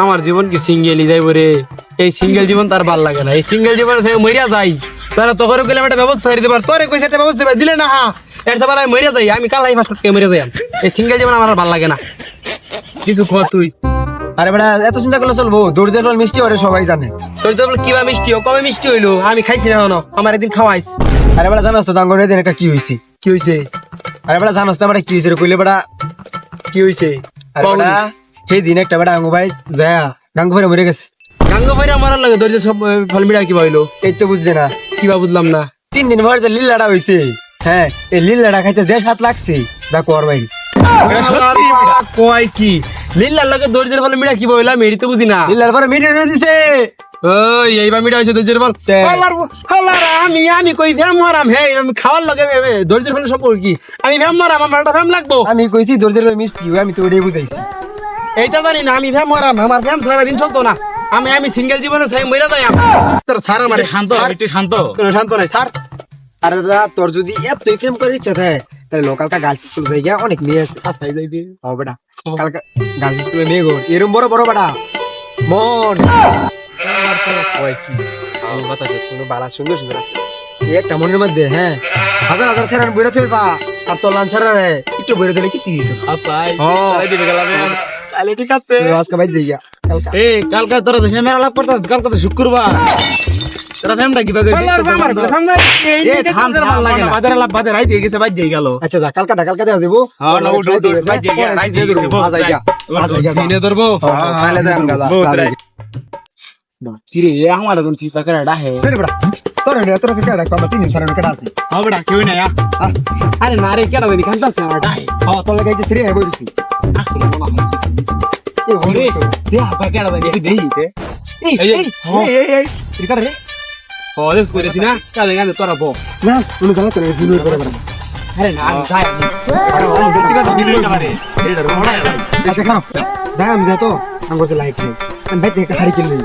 আমার জীবন কি সিঙ্গেলই যাইব রে? এই সিঙ্গেল জীবন তার ভাল লাগে না। এই সিঙ্গেল জীবন মরিয়া যাই, তারা তোকে গেলে একটা ব্যবস্থা করে দিবার, তোরে কইছে একটা ব্যবস্থা দিলে না। হ্যাঁ, এর সবার আমি মরিয়া যাই, আমি কালাই ফাঁস করতে মরিয়া যাই। এই সিঙ্গেল জীবন আমার ভাল লাগে না। কিছু ক তুই। আরে বেটা এত চিন্তা করলে চলবো? দরিদ্র ফল মিষ্টি ওরে সবাই জানে। তোর তো কিবা মিষ্টি কবে মিষ্টি হইলো? আমি খাইছি না এখনো, আমার একদিন খাওয়াইস। আরে বেটা জানাস তো দাঙ্গর দিন একটা কি হয়েছে? কি হয়েছে? আরে বেটা জানাস তো বেটা কি হয়েছে? কইলে বেটা কি হয়েছে? আরে বেটা সেই দিন একটা বেটা গাঙ্গু ভাই যায় গাঙ্গু ভাই মরে গেছে। গাঙ্গ ভাইরা মারার লাগে ধৈর্য সব ফল মিড়া কিবা হইলো? এই তো বুঝছে না কিবা বুঝলাম না। 3 দিন পরে যে লিল্লাটা হয়েছে, হ্যাঁ এই লিল্লাটা খাইতে যে স্বাদ লাগছে যা কর ভাই। কয় কি লিল্লার লাগে দর্জের ফলে মিড়া কি বইলাম এডি তো বুঝি না। লিল্লার পরে মিটে রয়ে দিছে। ওই এইবা মিড়া হইছে দর্জের ফল। হালার আমি কই ভ্যাম মারাম। হে আমি খাওয়ার লাগে দর্জের ফলে সব কি আমি ভ্যাম মারাম? আমার একটা ভ্যাম লাগবো। আমি কইছি দরিদ্র ফল মিষ্টি আমি তো ওটাই বুঝাইছি। এইটা জানি না আমি ভ্যাম মারাম, আমার ভ্যাম সারা দিন চলতো না। আমি সিঙ্গেল জীবনে চাই মইরা যাই। তোর স্যার আমার শান্ত একটু শান্ত। কোনো শান্ত নাই স্যার। আরে দাদা তোর যদি এতই প্রেম করে ইচ্ছা থাকে তাহলে লোকালটা গার্লস স্কুল যাই গিয়া অনেক মেয়ে আছে। আচ্ছা যাই দি। ও বেটা কালকে গার্লস স্কুলে মেয়ে গো এরম বড় বড় বেটা মন কয় কি আমার কথা শুনো বালা সুন্দর সুন্দর আছে। এই একটা মনের মধ্যে হ্যাঁ হাজার হাজার সেরান বইরা থইবা আর তোর লাঞ্চারা রে একটু বইরা দিলে কি শিখিস? আপাই ও তাই দিবে গেলাম। তাহলে ঠিক আছে। আজকে বাইর যাই গিয়া কালকে এই কালকে তোরা তো মেলা লাভ করতে কালকে তো শুক্রবার তোরা ফ্যামটা কি বাগে বাজারে লাভ বাজারে রাইতে গেছে বাইর যাই গেল। আচ্ছা যা কালকাটা কালকা দেওয়া দেবো। হ্যাঁ না উঠ উঠ বাইর যাই গেল রাইতে গেছে আজ আই গিয়া আজ আই গিয়া দিনে ধরবো। তাহলে দেন গাদা কি রে আমার এখন ঠিক করে ডাহে। সরে বেটা তোর রে তোর থেকে ডাক আমরা 3 দিন সারা কেডা আছে। হ্যাঁ বেটা কেউ নাই আরে না রে কেডা জানি কান্তাছে আমার ডাহে। হ্যাঁ তোর লাগাইতে সিরে বইছি আসলে মনে হচ্ছে এই হলে দে আপা কেডা জানি একটু দেই তে। এই এই এই রিকার রে ও দেখ কইছি না কালে গানে তোরা বো। না তুমি জানো তোর জিনিস করে বেটা। আরে না আমি যাই। আরে ও ব্যক্তিগত দিল জিনিস একেবারে এই ধর মনে হয় আচ্ছা খারাপ দাম আমি যা তো আঙ্গুরতে লাইক নেই আমি বাইতে একটা হারি কিনলে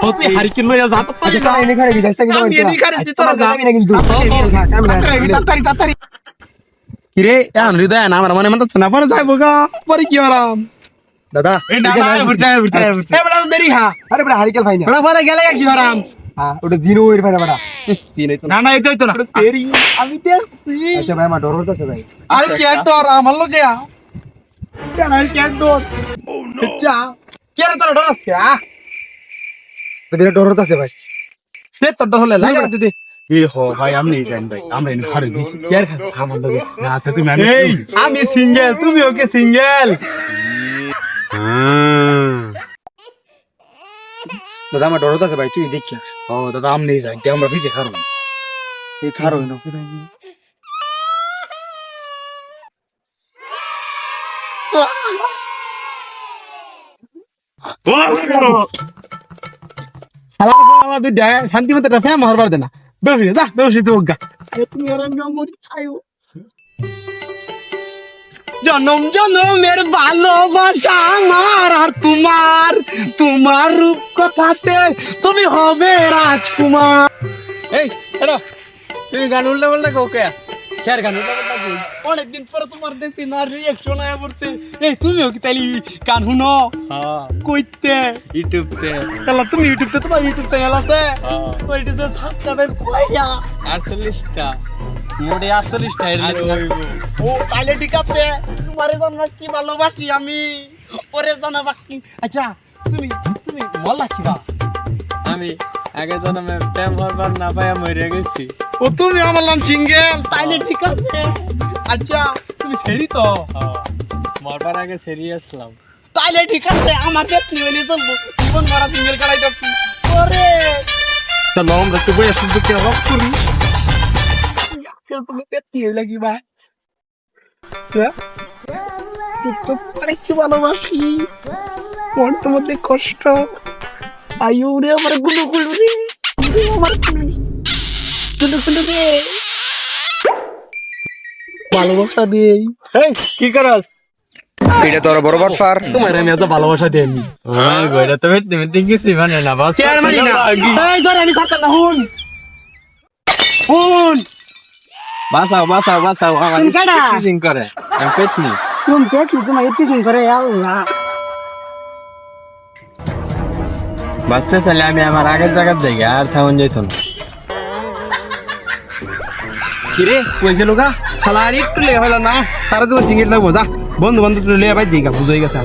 হচ্ছে হারিকেন লইয়া যা তো আচ্ছা তাই এনে খারে গিয়ে কিন্তু আমি এনে খারে তোরা যা। আমি না কিন্তু তাড়াতাড়ি তাড়াতাড়ি কি রে এখন হৃদয় না আমার মনে মনে না পরে যাইবো গা পরে কি আরাম দাদা এই না না বুঝাই এ বড় দেরি হা আরে বড় হারিকেল ভাই না বড় পরে গেলে কি আরাম হ্যাঁ ওটা জিনো এর ভাই বড় চিনাই তো না না এই তো না তেরি আমি দেখছি। আচ্ছা ভাই আমার ডর হচ্ছে ভাই আরে কি তোর আমার লগে কেন কি তোর আচ্ছা কে রে তোর ডরাস কে তোদের ডর হচ্ছে ভাই সে তোর ডর হলে লাগা দিদি। এই হো ভাই আমি জানি ভাই আমরা এনে হারে দিছি কে রে আমার লগে না তো তুমি এই আমি সিঙ্গেল তুমি ওকে সিঙ্গেল। দাদা আমার ডর হচ্ছে ভাই তুই দেখ ও দাদা আমি যাই আমরা ভিজে খারো এই খারো না আমার দুইটা শান্তি মতো একটা ফ্যাম হরবার দেনা বেশি যা বেশি তো গা তুমি আর আমি মরি আয়ো জনম জনমের ভালোবাসা আমার আর তোমার তোমার রূপ কথাতে তুমি হবে রাজকুমার। এই এরা তুমি গান উল্টা পাল্টা কাউকে খেয়ার গান উল্টা পাল্টা কই অনেকদিন পরে তোমার দেখছি না রিয়াকশন আয়া পড়ছে। এই তুমিও কি তাইলি গান শুনো? হ্যাঁ কইতে ইউটিউব তে তাহলে তুমি ইউটিউব তে তোমার ইউটিউব চ্যানেল আছে? হ্যাঁ ওই যে সাবস্ক্রাইবার কইয়া 48টা মোটে 48টা এর ও তাহলে ঠিক আছে তোমারে জন্য কি ভালোবাসি আমি ওরে জানা বাকি। আচ্ছা তুমি তুমি মল্লা কিবা আমি আগে জন্মে প্রেম হবার না পাইয়া মরে গেছি ও তুমি আমার নাম সিঙ্গেল তাইলে ঠিক আছে। আচ্ছা তুমি সেরি তো মরবার আগে সিরিয়াসলাম তাইলে ঠিক আছে আমার পেছনে হইলে চলবো জীবন মারা সিঙ্গেল কাটাই যাচ্ছি ওরে চলো আমরা একটু বইয়া শুনতে কে রক করি তুমি পেছনে হইলে কি ভাই চুপ করে কি ভালোবাসি মনটার মধ্যে কষ্ট আয়ু রে আমার গুলো গুলো রে আমার গুলো গুলো রে ভালোবাসা দেই। এই কি করস? এটা তোর বড় বাটফার তোমার আমি এত ভালোবাসা দেইনি। ওই গয়টা তো তুমি দেখেছি মানে না বাস কে আর মানি না এই ধরে আমি কথা না হুন হুন বাসাও বাসাও বাসাও আমার তুমি কাটা? টিচিং করে আমি পেটনি তুমি দেখি তোমার ইতিজিং করে আল্লাহ বাঁচতে চাইলে আমি আমার আগের জায়গার জায়গা আর থাকুন যেত না। কিরে কই গেল গা শালা আর একটু লেগে হইল না সারা জীবন চিংড়ি লাগবো যা বন্ধু বান্ধব লেগে ভাই জিগা বুঝে গেছে